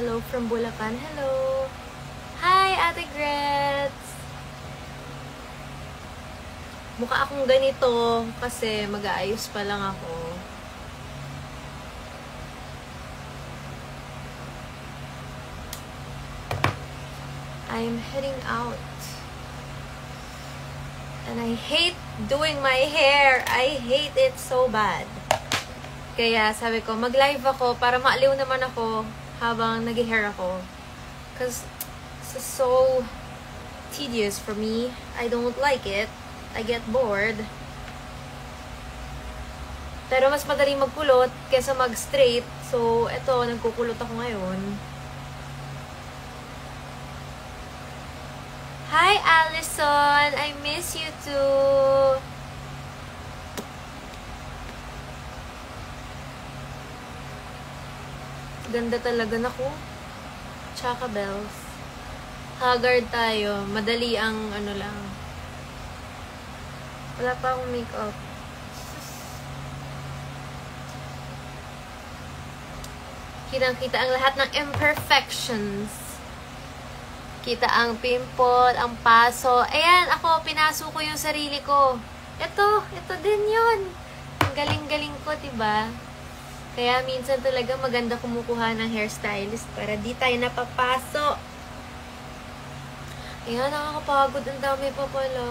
Hello from Bulacan. Hello. Hi, Ate Grets. Mukha akong ganito kasi mag-aayos pa lang ako. I'm heading out. And I hate doing my hair. I hate it so bad. Kaya sabi ko, mag-live ako para maaliw naman ako habang nag-hair ako. Because it's so tedious for me. I don't like it. I get bored. Pero mas madaling magkulot kesa mag-straight. So, eto, nagkukulot ako ngayon. Hi, Allison! I miss you too! Ganda talaga naku. Chaka bells. Haggard tayo. Madali ang ano lang. Wala pa akong makeup. Kitang-kita ang lahat ng imperfections. Kita ang pimple, ang paso. Ayan, ako, pinaso ko yung sarili ko. Ito din yun. Ang galing-galing ko, diba? Kaya minsan talaga maganda kumukuha ng hairstylist para di tayo napapaso. Ayan, nakakapagod. Ang dami pa pala.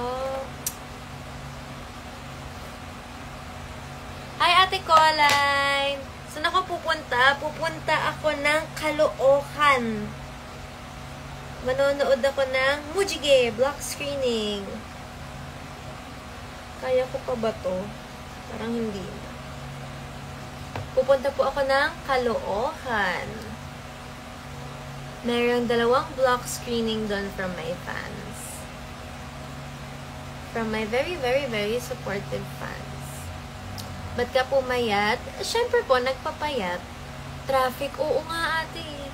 Hi, Ate Colline! Saan ako pupunta? Pupunta ako ng Caloocan. Manonood ako ng Mujige block screening. Kaya ko pa ba to? Parang hindi na. Pupunta po ako ng Caloocan. Mayroong 2 block screening doon from my fans. From my very, very, very supportive fans. Ba't ka pumayat? Siyempre po, nagpapayat. Traffic, oo nga ate.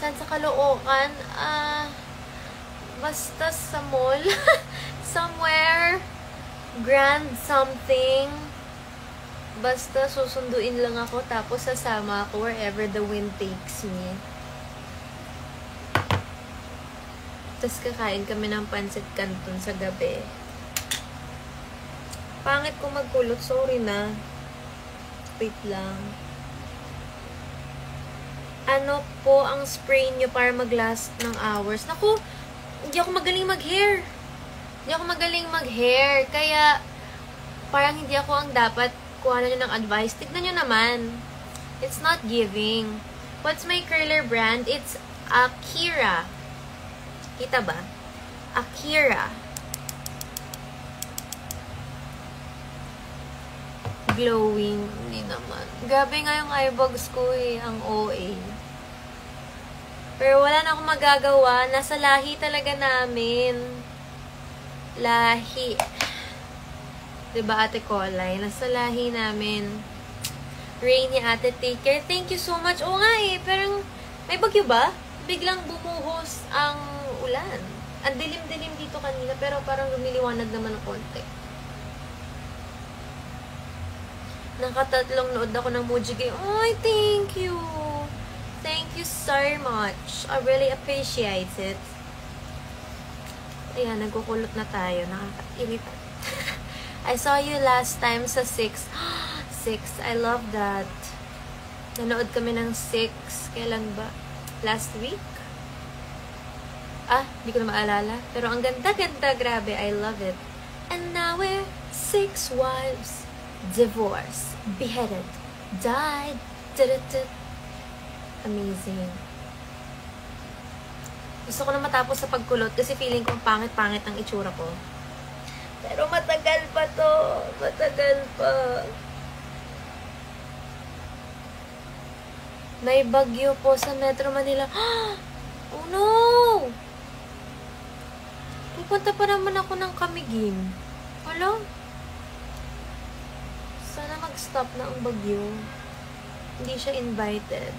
Saan sa Caloocan? Basta sa mall. Somewhere. Grand something. Basta susunduin lang ako tapos sasama ako wherever the wind takes me. Tapos kakain kami ng pancit canton sa gabi. Pangit ko magkulot. Sorry na. Wait lang. Ano po ang spray nyo para mag-last ng hours? Naku, hindi ako magaling mag-hair. Kaya, parang hindi ako ang dapat kuha na nyo ng advice. Tignan nyo naman. It's not giving. What's my curler brand? It's Akira. Kita ba? Akira. Glowing. Hindi naman. Grabe nga yung eyebags ko eh. Ang OA. Pero wala na akong magagawa. Nasa lahi talaga namin. Lahi. Diba, Ate Kolay? Nasa lahi namin. Rainy, Ate, take care. Thank you so much. Oo nga eh. Pero may bagyo ba? Biglang bumuhos ang ulan. Ang dilim-dilim dito kanina. Pero parang lumiliwanag naman ng konti. Nakatatlong nood ako ng Mujige. Ay, thank you. Thank you so much. I really appreciate it. Ayan, nagkukulot na tayo. Nakakairita. I saw you last time sa 6. 6. I love that. Nanood kami ng 6. Kailan ba? Last week? Hindi ko na maalala. Pero ang ganda-ganda. Grabe. I love it. And now we're 6 wives. Divorce. Beheaded. Died. Amazing. Gusto ko na matapos sa pagkulot kasi feeling ko pangit-pangit ang itsura ko. Pero matagal pa to. Matagal pa. May bagyo po sa Metro Manila. Oh no! Pupunta pa naman ako ng Camiguin. Wala? Sana mag-stop na ang bagyo. Hindi siya invited.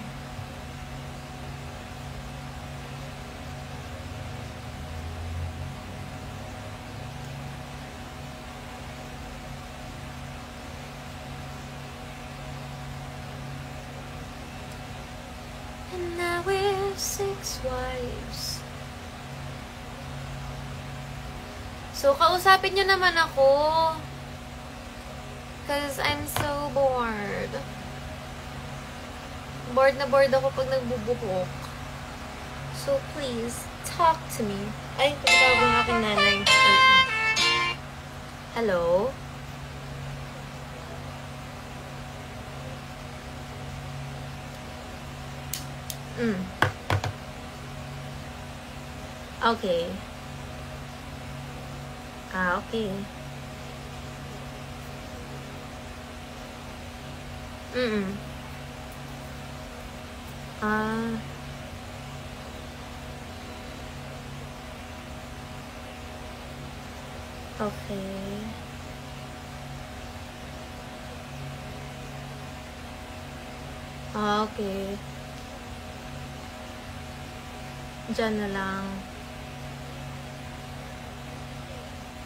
6 wives. So, kausapin nyo naman ako. Cause I'm so bored. Bored na bored ako pag nagbubuhok. So, please, talk to me. Ay, tawag ang aking nanay. Hello? Okay. Okay. Okay. Okay. Diyan na lang.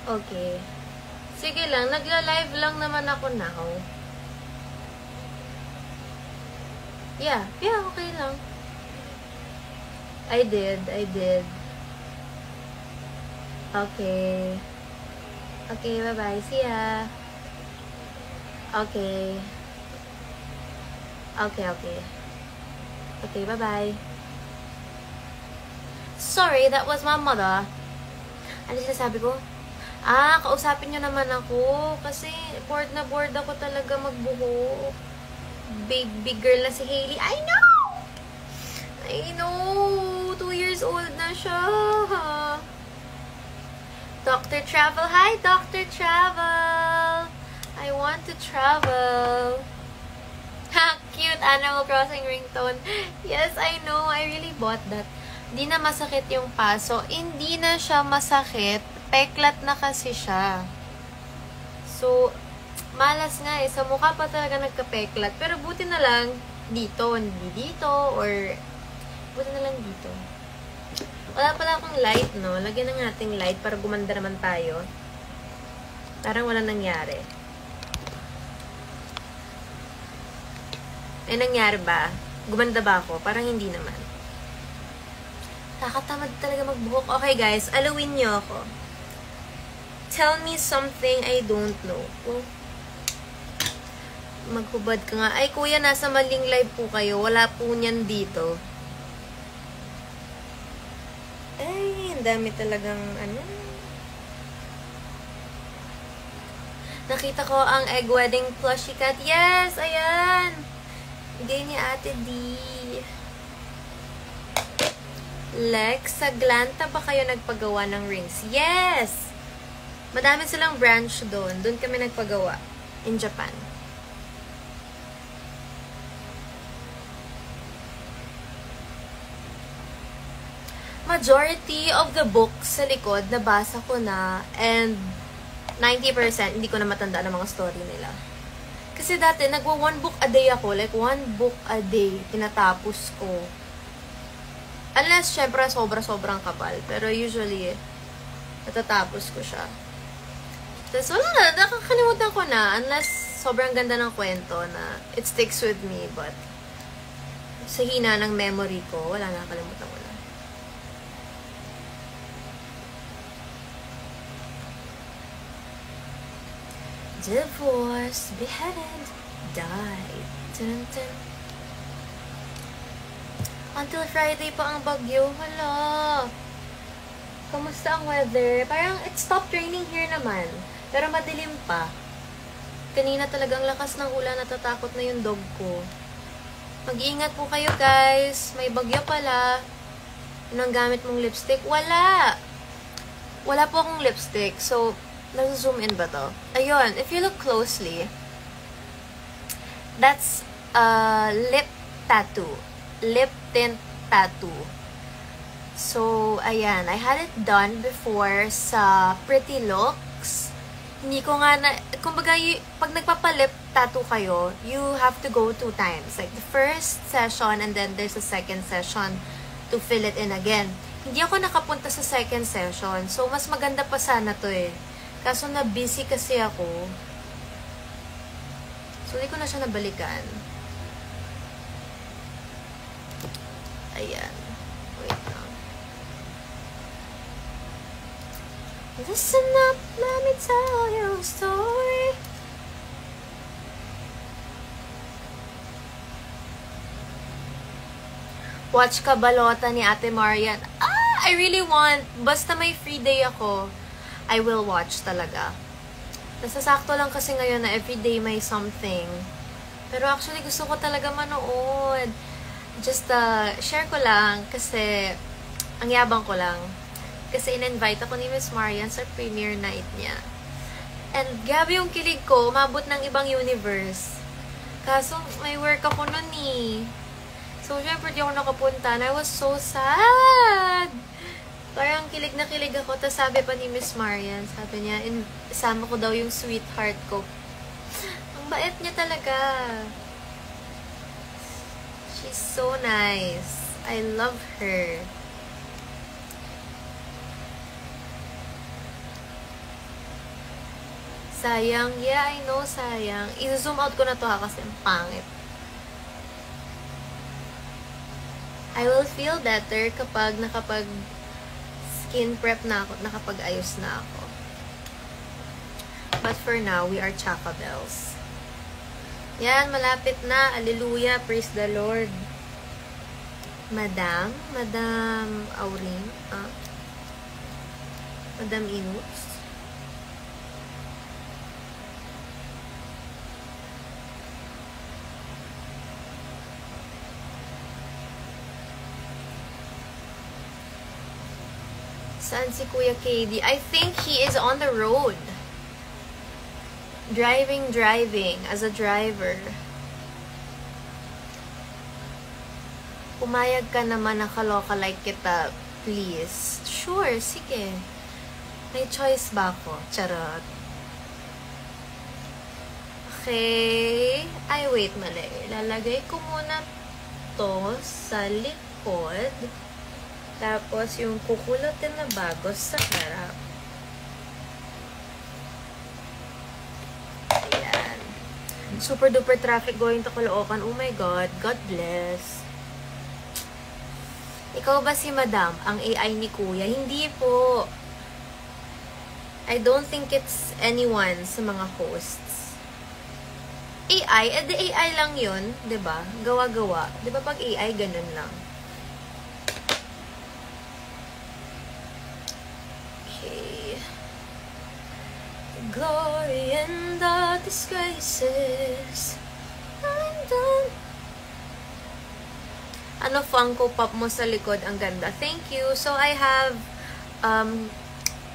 Okay. Sige lang, nagla-live lang naman ako now. Yeah, okay lang. I did. Okay. Okay, bye-bye. See ya. Okay. Okay, bye-bye. Sorry, that was my mother. Ano sinasabi ko? Kausapin nyo naman ako. Kasi bored na bored ako talaga magbuhok. Big girl na si Hailey. I know. 2 years old na siya. Dr. Travel. Hi, Dr. Travel. I want to travel. Ha, cute. Animal Crossing ringtone. Yes, I know. I really bought that. Hindi na masakit yung paso. Hindi na siya masakit. Peklat na kasi siya. So, malas nga eh. Sa mukha pa talaga nagka-peklat. Pero buti na lang dito. Hindi dito. Or, buti na lang dito. Wala pala akong light, no? Lagyan ng ating light para gumanda naman tayo. Parang wala nangyari. May nangyari ba? Gumanda ba ako? Parang hindi naman. Nakatamad talaga magbuhok. Okay guys, alawin nyo ako. Tell me something I don't know. Oh. Maghubad ka nga. Ay kuya, nasa maling live po kayo. Wala po niyan dito. Ay, ang dami talagang ano. Nakita ko ang egg wedding plushie cat. Yes, ayan. Bigay ni Ate D. Lex, sa Glanta ba kayo nagpagawa ng rings? Yes! Madami silang branch doon. Doon kami nagpagawa. In Japan. Majority of the books sa likod, nabasa ko na. And 90% hindi ko na matandaan ang mga story nila. Kasi dati, nagwa 1 book a day ako. Like, 1 book a day. Tinatapos ko. Unless, syempre, sobrang kapal. Pero usually, natatapos ko siya. Tapos, wala na. Nakakalimutan ko na. Unless, sobrang ganda ng kwento na it sticks with me. But, sa hina ng memory ko, wala na. Nakakalimutan ko na. Divorced, beheaded, died. Dun-dun. Until Friday pa ang bagyo. Hala. Kamusta ang weather? Parang it stopped raining here naman. Pero madilim pa. Kanina talagang lakas ng ulan. Natatakot na yung dog ko. Mag-iingat po kayo guys. May bagyo pala. Anong gamit mong lipstick? Wala. Wala po akong lipstick. So, nag-zoom in ba to? Ayun. If you look closely, that's lip tattoo. Lip tint tattoo. So, ayan. I had it done before sa Pretty Looks. Hindi ko nga na... Kumbaga, pag nagpapalip tattoo kayo, you have to go 2 times. Like, the first session and then there's a second session to fill it in again. Hindi ako nakapunta sa second session. So, mas maganda pa sana to eh. Kaso na-busy kasi ako. So, hindi ko na siya nabalikan. Ayan. Listen up, let me tell you a story. Watch Kabalota ni Ate Marian. I really want. Basta may free day ako, I will watch talaga. Nasasakto lang kasi ngayon na everyday may something. Pero actually gusto ko talaga manood. Just share ko lang kasi ang yabang ko lang. Kasi in-invite ako ni Miss Marian sa premiere night niya. And gabi yung kilig ko, umabot ng ibang universe. Kaso may work ako nun eh. So, syempre, di ako nakapunta. And I was so sad. Parang kilig na kilig ako. Tapos sabi pa ni Miss Marian, sabi niya, isama ko daw yung sweetheart ko. Ang bait niya talaga. She's so nice. I love her. Sayang. Yeah, I know, sayang. I-zoom out ko na to ha kasi ang pangit. I will feel better kapag skin prep na ako, nakapag-ayos na ako. But for now, we are Chacabels. Yan, malapit na. Hallelujah, praise the Lord. Madam Auring, Madam Inus. Saan si Kuya KD? I think he is on the road. Driving as a driver. Pumayag ka naman na kaloka like kita, please. Sure, sige. May choice ba ako? Charot. Okay. Ay, wait, mali. Lalagay ko muna to sa likod. Tapos, yung kukulutin na bagos sa harap. Ayan. Super duper traffic going to Caloocan. Oh my God. God bless. Ikaw ba si Madam? Ang AI ni Kuya? Hindi po. I don't think it's anyone sa mga hosts. AI? The AI lang yun. Diba? Gawa-gawa. Diba pag AI, ganun lang. Glory and the disgraces. I'm done. Ano Funko Pop mo sa likod? Ang ganda. Thank you. So, I have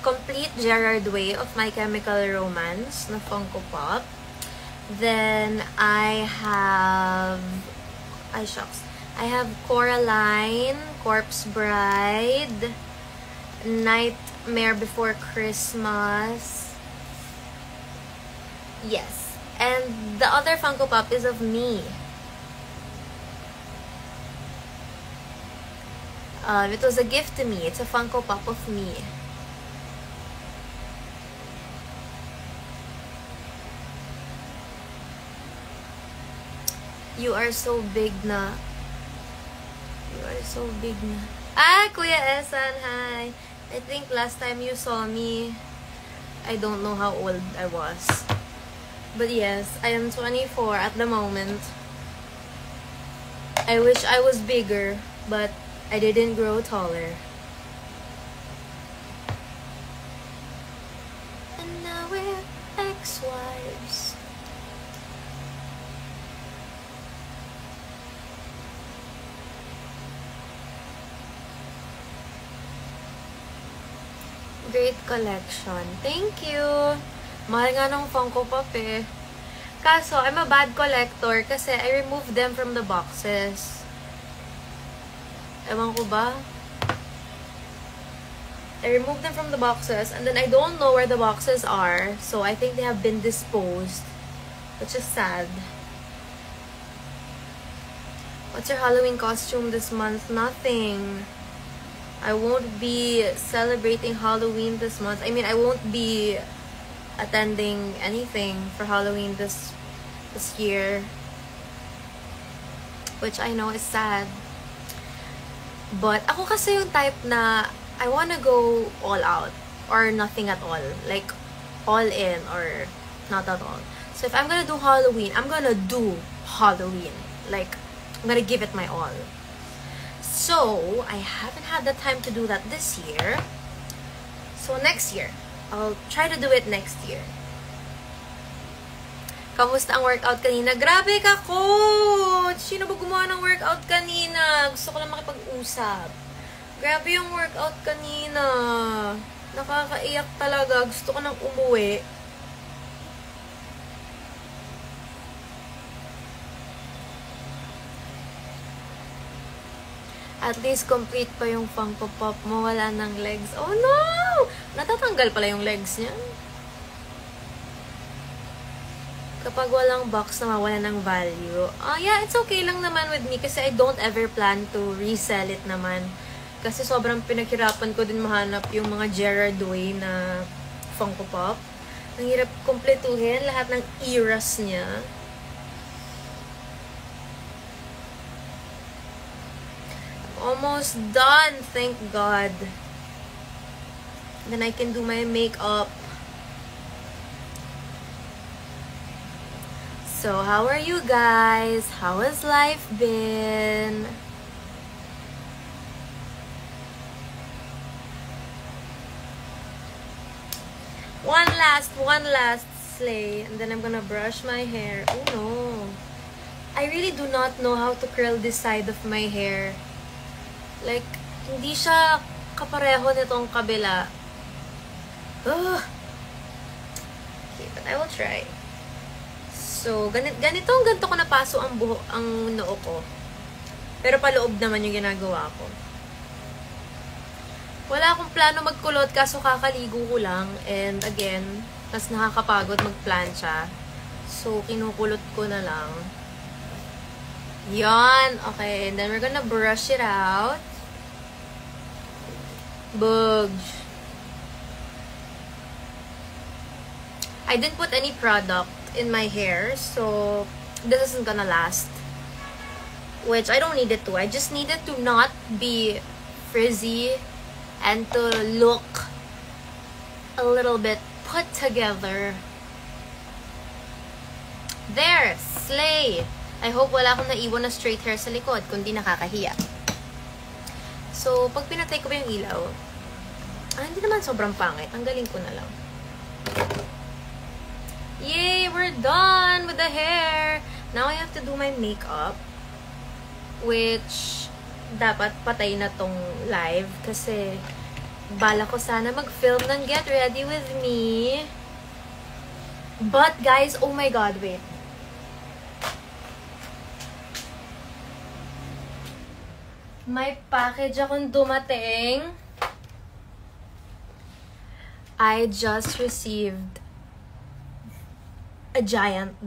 complete Gerard Way of My Chemical Romance na Funko Pop. Then, I have Coraline, Corpse Bride, Nightmare Before Christmas. Yes. And the other Funko Pop is of me. It was a gift to me. It's a Funko Pop of me. You are so big na. You are so big na. Ah, Kuya Esan, hi. I think last time you saw me, I don't know how old I was. But yes, I am 24 at the moment. I wish I was bigger, but I didn't grow taller. And now we're ex-wives. Great collection. Thank you. Mahal nga ng Funko Pop eh. Kaso, I'm a bad collector kasi I removed them from the boxes. Ewan ko ba? I removed them from the boxes and then I don't know where the boxes are. So, I think they have been disposed. Which is sad. What's your Halloween costume this month? Nothing. I won't be celebrating Halloween this month. I mean, I won't be attending anything for Halloween this year, which I know is sad. But ako kasi yung type na I wanna go all out or nothing at all. Like, all in or not at all. So if I'm gonna do Halloween, I'm gonna do Halloween. Like, I'm gonna give it my all. So, I haven't had the time to do that this year. So, next year. I'll try to do it next year. Kamusta ang workout kanina? Grabe ka, coach! Sino ba gumawa ng workout kanina? Gusto ko lang makipag-usap. Grabe yung workout kanina. Nakakaiyak talaga. Gusto ko nang umuwi. At least complete pa yung Funko Pop mo. Wala ng legs. Oh no! Natatanggal pala yung legs niya. Kapag walang box na mawala ng value. Yeah, it's okay lang naman with me kasi I don't ever plan to resell it naman. Kasi sobrang pinaghirapan ko din mahanap yung mga Gerard Way na Funko Pop. Ang hirap kumpletuhin lahat ng eras niya. Almost done, thank God. Then I can do my makeup. So, how are you guys? How has life been? One last slay. And then I'm gonna brush my hair. Oh no. I really do not know how to curl this side of my hair. Like, hindi siya kapareho nitong kabila. Ugh. Okay, but I will try. So, ganito ko napaso ang noo ko. Pero paloob naman yung ginagawa ko. Wala akong plano magkulot kaso kakaligo ko lang. And again, mas nakakapagod magplancha. So, kinukulot ko na lang. Yan. Okay, and then we're gonna brush it out. Bugs. I didn't put any product in my hair, so this isn't gonna last. Which I don't need it to. I just need it to not be frizzy and to look a little bit put together. There! Slay! I hope wala akong naiwan na straight hair sa likod, kundi nakakahiya. So, pag pinatay ko ba yung ilaw, hindi naman sobrang pangit. Tanggalin ko na lang. Yay! We're done with the hair! Now I have to do my makeup. Which, dapat patay na tong live. Kasi, bala ko sana mag-film ng Get Ready With Me. But, guys, oh my God, wait. May package akong dumating. I just received a giant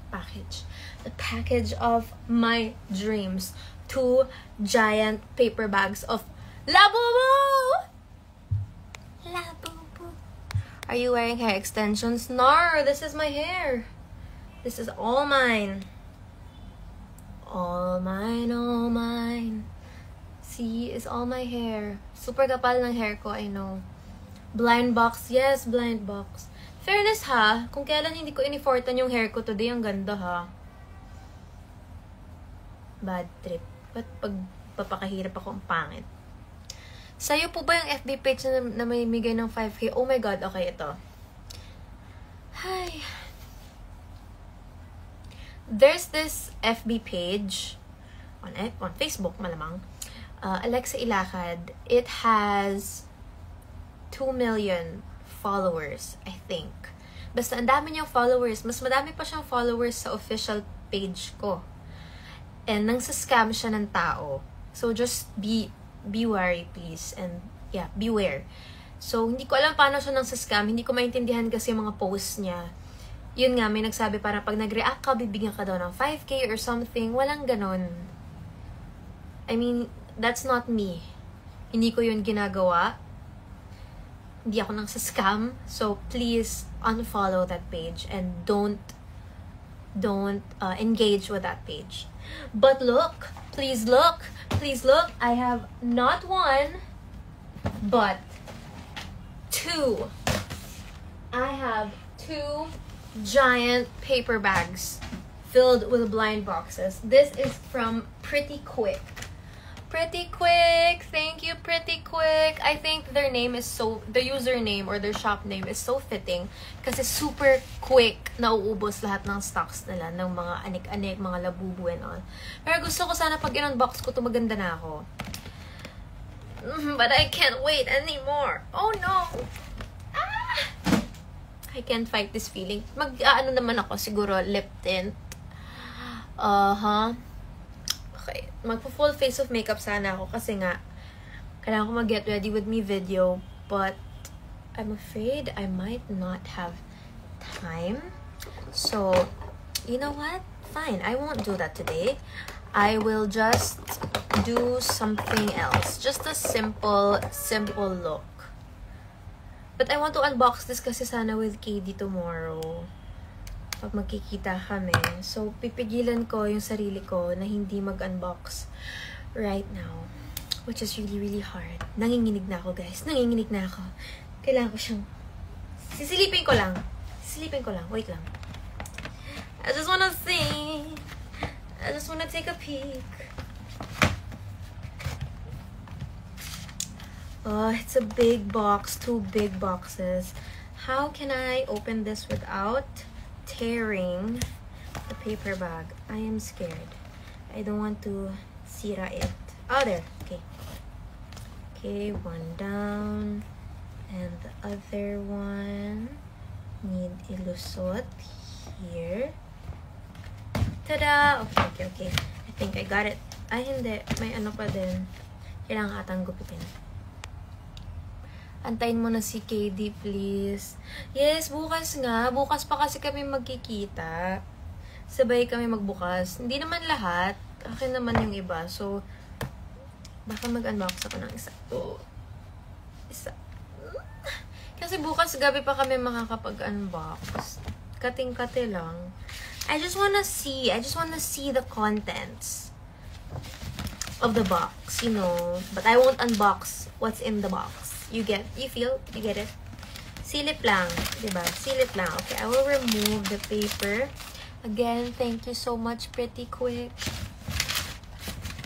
package. The package of my dreams. 2 giant paper bags of Labubu! Labubu. Are you wearing hair extensions? No, this is my hair. This is all mine. All mine, all mine. See, it's all my hair. Super kapal ng hair ko, I know. Blind box. Yes, blind box. Fairness ha, kung kailan hindi ko inifortan yung hair ko today, ang ganda ha. Bad trip. Ba't pagpapakahirap ako ang pangit? Sa'yo po ba yung FB page na may migay ng 5K? Oh my God, okay, ito. Hi. There's this FB page on Facebook, malamang. Alexa Ilacad. It has 2 million followers, I think. Basta ang dami niyang followers. Mas madami pa siyang followers sa official page ko. And nang sa-scam siya ng tao. So just be wary, please. And yeah, beware. So hindi ko alam paano siya nang sa-scam. Hindi ko maintindihan kasi yung mga posts niya. Yun nga, may nagsabi parang pag nag-react ka, bibigyan ka daw ng 5K or something. Walang ganon. I mean, that's not me. Hindi ko yun ginagawa. Hindi ako nang sa-scam. So, please unfollow that page and don't engage with that page. But look, please look, I have not 1, but two. I have two giant paper bags filled with blind boxes. This is from Pretty Quick. Pretty Quick, thank you Pretty Quick. I think their name is the username or their shop name is so fitting kasi super quick nauubos lahat ng stocks nila ng mga anik-anik, mga labubu and all. Pero gusto ko sana pag in-unbox ko to maganda na ako. But I can't wait anymore. Oh no! Ah! I can't fight this feeling. Ano naman ako siguro lip tint. Okay, magpo-full face of makeup sana ako kasi nga kailangan ko mag-get ready with me video, but I'm afraid I might not have time. So, you know what? Fine, I won't do that today. I will just do something else. Just a simple look. But I want to unbox this kasi sana with KD tomorrow. Pag magkikita kami. So, pipigilan ko yung sarili ko na hindi mag-unbox right now. Which is really, really hard. Nanginginig na ako, guys. Nanginginig na ako. Kailangan ko siyang... Sisilipin ko lang. Wait lang. I just wanna see. I just wanna take a peek. Oh, it's a big box. 2 big boxes. How can I open this without tearing the paper bag? I am scared. I don't want to sira it. Oh, there. Okay. Okay, one down. And the other one need ilusot here. Tada! Okay. I think I got it. Ay, hindi. May ano pa din. Kailangan atang gupitin. Antayin mo na si KD, please. Yes, bukas nga. Bukas pa kasi kami magkikita. Sabay kami magbukas. Hindi naman lahat. Akin naman yung iba. So, baka mag-unbox ako ng isa. Oh. Isa. Kasi bukas gabi pa kami makakapag-unbox. Kating-kate lang. I just wanna see the contents of the box, you know. But I won't unbox what's in the box. You get it? Silip lang, diba? Silip lang. Okay, I will remove the paper. Again, thank you so much, Pretty Quick.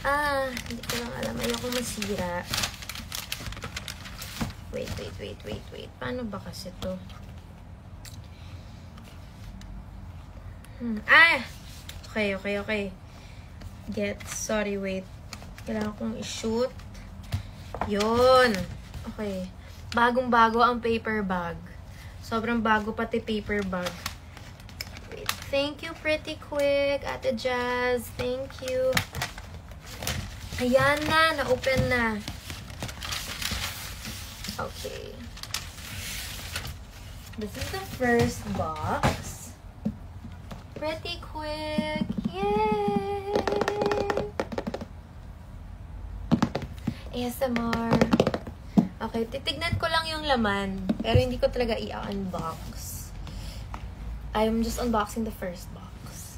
Hindi ko lang alam. Ayoko masira. Wait. Paano ba kasi to? Okay. Sorry, wait. Kailangan kong i-shoot. Yun. Okay. Bagong-bago ang paper bag. Sobrang bago pati paper bag. Wait. Thank you, Pretty Quick. Ate Jazz. Thank you. Ayan na. Na-open na. Okay. This is the first box. Pretty Quick. Yay! ASMR. Okay, titignan ko lang yung laman. Pero hindi ko talaga i-unbox. I'm just unboxing the first box.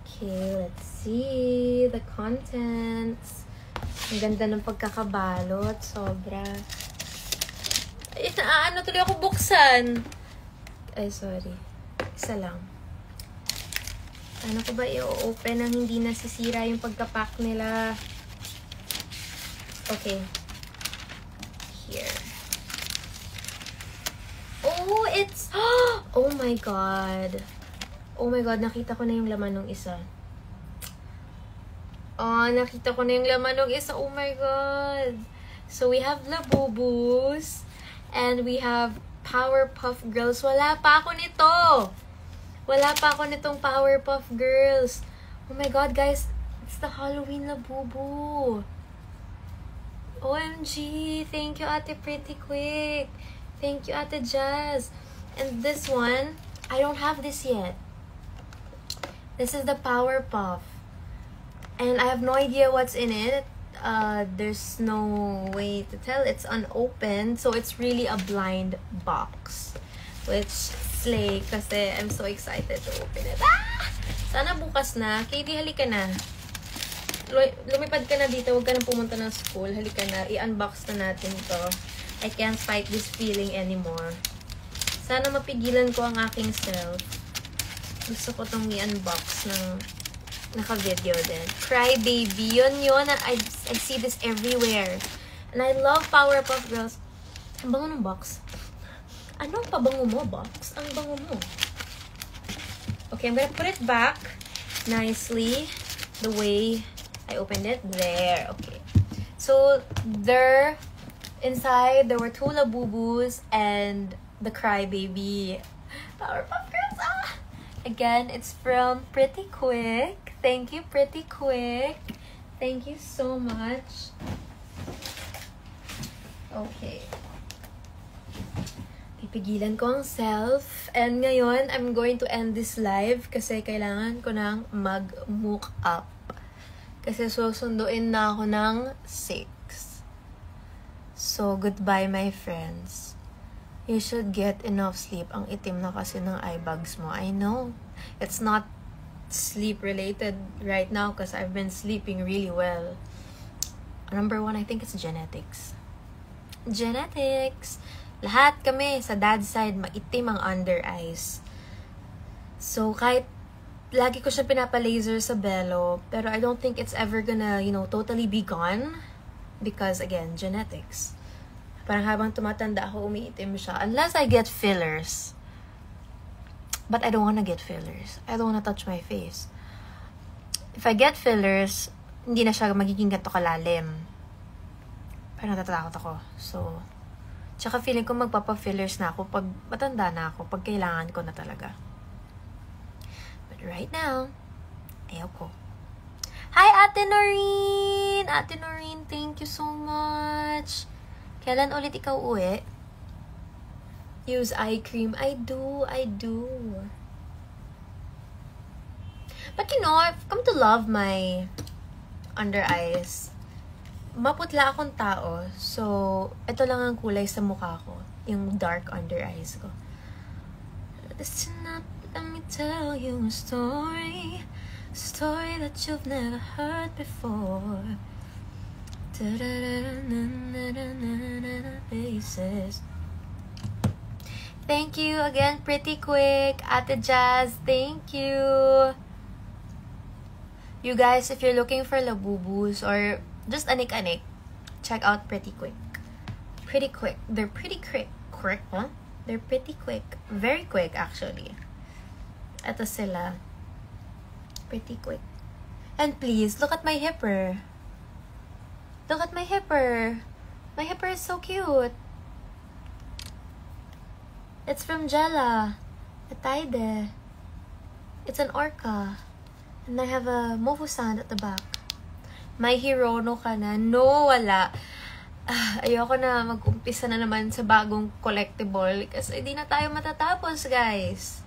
Okay, let's see the contents. Ang ganda ng pagkakabalot. Sobra. Ay, ano tuloy ako buksan? Ay, sorry. Isa lang. Ano ko ba i-open nang hindi nasisira yung pagkapack nila? Okay. Here. Oh, it's... Oh my God. Oh my God, nakita ko na yung laman ng isa. Oh, nakita ko na yung laman ng isa. Oh my God. So, we have Labubus. And we have Powerpuff Girls. Wala pa ako nito. Wala pa ako nitong Powerpuff Girls. Oh my God, guys. It's the Halloween Labubu. OMG. Thank you, Ate Pretty Quick. Thank you, Ate Jazz. And this one, I don't have this yet. This is the Powerpuff. And I have no idea what's in it. There's no way to tell. It's unopened. So, it's really a blind box. Which, slay. Kasi I'm so excited to open it. Sana bukas na. Katie, halika na. Lumipad ka na dito. Huwag ka na pumunta ng school. Halika na. I-unbox na natin to. I can't fight this feeling anymore. Sana mapigilan ko ang aking self. Gusto ko itong i-unbox ng naka-video din. Cry Baby. Yun. I see this everywhere. And I love Powerpuff Girls. Ang bango ng box. Ano ang pabango mo, box? Ang bango mo. Okay, I'm gonna put it back nicely. The way I opened it. There. Okay. So, inside, there were 2 Labubus and the Cry Baby Powerpuff Girls. Again, it's from Pretty Quick. Thank you, Pretty Quick. Thank you so much. Okay. Pipigilan ko ang self. And ngayon, I'm going to end this live kasi kailangan ko nang mag-mook up. Kasi susunduin na ako ng 6. So, goodbye my friends. You should get enough sleep. Ang itim na kasi ng eye bags mo. I know. It's not sleep related right now because I've been sleeping really well. Number 1, I think it's genetics. Genetics. Lahat kami sa dad's side, maitim ang under eyes. So, kahit lagi ko siya pinapa-laser sa belo, pero I don't think it's ever gonna, totally be gone. Because, again, genetics. Parang habang tumatanda ako, umiitim siya. Unless I get fillers. But I don't wanna get fillers. I don't wanna touch my face. If I get fillers, hindi na siya magiging ganito kalalim. Parang natatakot ako. So, tsaka feeling ko magpapa-fillers na ako pag matanda na ako, pag kailangan ko na talaga. But right now, ayaw ko. Hi, Ate Noreen! Ate Noreen, thank you so much. Kailan ulit ikaw uwi? Use eye cream. I do. But I've come to love my under eyes. Maputla akong tao. So, ito lang ang kulay sa mukha ko. Yung dark under eyes ko. Listen up, let me tell you a story. A story that you've never heard before. Faces. Thank you again, Pretty Quick. Ate Jazz, thank you. You guys, if you're looking for Labubus or just anik-anik, check out Pretty Quick. Pretty Quick. They're pretty quick. Quick, huh? They're pretty quick. Very quick, actually. Ito sila. Pretty quick. And please, look at my hipper. Look at my hipper. My hipper is so cute. It's from Jella. A Taide. It's an orca. And I have a Mofusand at the back. May Hirono ka na? No, wala. Ayoko na mag-umpisa na naman sa bagong collectible kasi hindi na tayo matatapos, guys.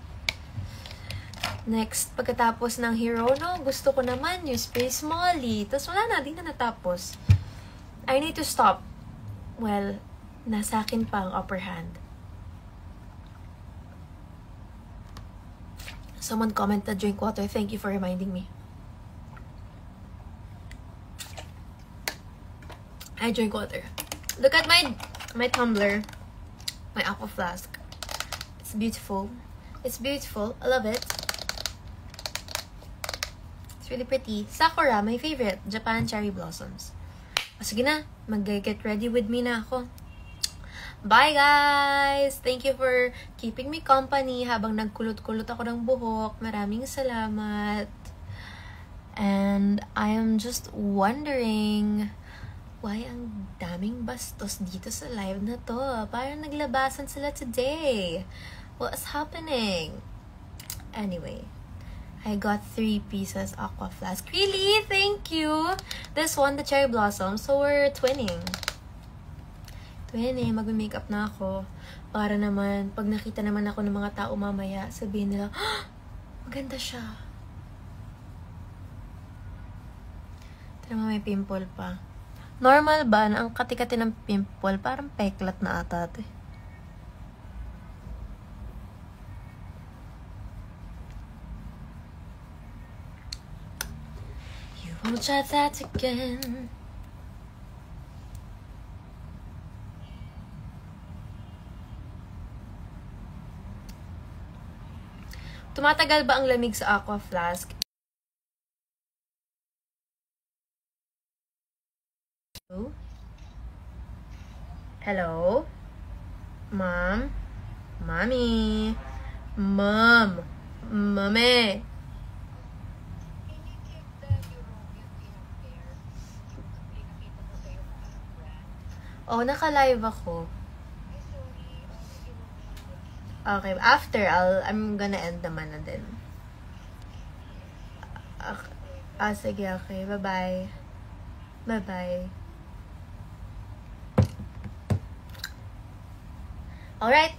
Next, pagkatapos ng Hirono, gusto ko naman yung Space Molly. Tapos wala na, di na natapos. I need to stop. Well, nasa akin pa ang upper hand. Someone commented, drink water. Thank you for reminding me. I drink water. Look at my tumbler. My aqua flask. It's beautiful. It's beautiful. I love it. It's really pretty. Sakura, my favorite. Japan cherry blossoms. Sige na, mag-get ready with me na ako. Bye, guys! Thank you for keeping me company habang nagkulot-kulot ako ng buhok. Maraming salamat. And I am just wondering why ang daming bastos dito sa live na to. Parang naglabasan sila today. What's happening? Anyway. I got 3 pieces aqua flask. Really? Thank you. This one, the cherry blossom. So we're twinning. Mag-makeup na ako. Para naman, pag nakita naman ako ng mga tao mamaya, sabihin nila, maganda siya. Ito naman may pimple pa. Normal ba na ang kati-kati ng pimple? Parang peklat na ata ito. Won't try that again. Tumatagal ba ang lamig sa Aqua Flask? Hello? Mom? Mommy? Mom? Mame? Oh, naka-live ako. Okay, after, I'm gonna end naman na din. Sige, okay. Bye-bye. Bye-bye. Alright.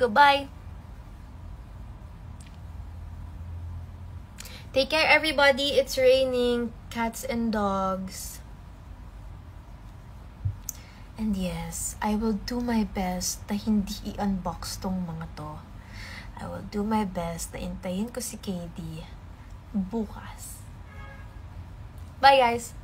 Goodbye. Take care, everybody. It's raining. Cats and dogs. And yes, I will do my best na hindi i-unbox tong mga to. I will do my best na intayin ko si KD bukas. Bye, guys!